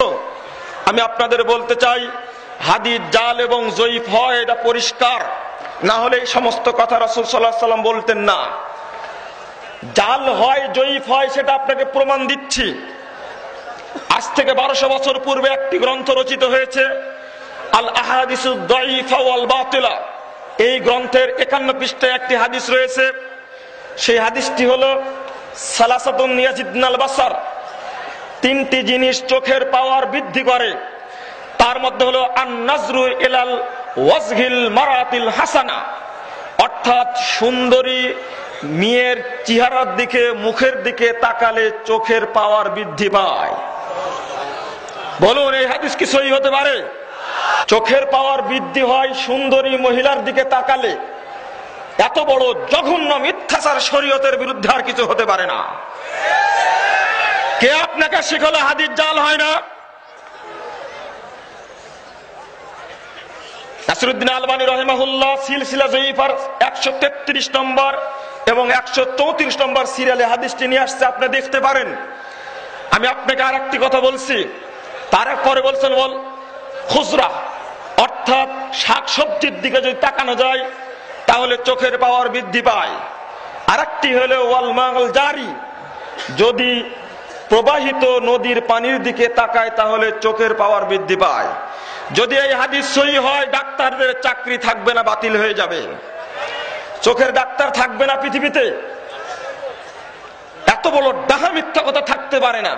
আমি আপনাদের বলতে চাই, হাদিস জাল এবং জয়ীফ হয় এটা পরিষ্কার, না হলে এই সমস্ত কথা রাসূল সাল্লাল্লাহু আলাইহি ওয়াসাল্লাম বলতেন না। জাল হয় জয়ীফ হয় সেটা আপনাকে প্রমাণ দিচ্ছি। আজ থেকে 1200 বছর পূর্বে একটি গ্রন্থ রচিত হয়েছে, আল আহাদিসুদ দাঈফা ওয়াল বাতিলা। এই গ্রন্থের 51 পৃষ্ঠায় একটি হাদিস রয়েছে। সেই হাদিসটি হলো সালাসাতুন ইয়াজিদনাল বাসার, তিনটি জিনিস চোখের পাওয়ার বৃদ্ধি করে। তার মধ্যে হলো আন নাজরু ইলাল ওয়াজহিল মারাতিল হাসানা, অর্থাৎ সুন্দরী মেয়ের চেহারার দিকে, মুখের দিকে তাকালে চোখের পাওয়ার বৃদ্ধি পায়। বলুন, এই হাদিস কি সহিহ হতে পারে? চোখের পাওয়ার বৃদ্ধি হয় সুন্দরী মহিলার দিকে তাকালে। এত বড় জঘন্য মিথ্যাচার শরীয়তের বিরুদ্ধে আর কিছু হতে পারে না। কে আপনাকে শিখালো হাদিস জাল হয় না? নাসিরউদ্দিন আলবানী রাহিমাহুল্লাহ সিলসিলা যঈফার 133 নম্বর এবং 134 নম্বর সিরিয়ালে হাদিসটি নিয়ে আসছে, আপনি দেখতে পারেন। আমি আপনাকে আরেকটি কথা বলছি, তারপরে বলছেন বল খুজরা, অর্থাৎ শাকসবজির দিকে যদি তাকানো যায় তাহলে চোখের পাওয়ার বৃদ্ধি পায়। আরেকটি হলো ওয়াল মাল জারি, যদি প্রবাহিত নদীর পানির দিকে তাকায় তাহলে চোখের পাওয়ার বৃদ্ধি পায়। যদি এই হাদিস সহিহ হয়, ডাক্তারদের চাকরি থাকবে না, বাতিল হয়ে যাবে। চোখের ডাক্তার থাকবে না পৃথিবীতে। এত বড় ডাহা মিথ্যা কথা থাকতে পারে না।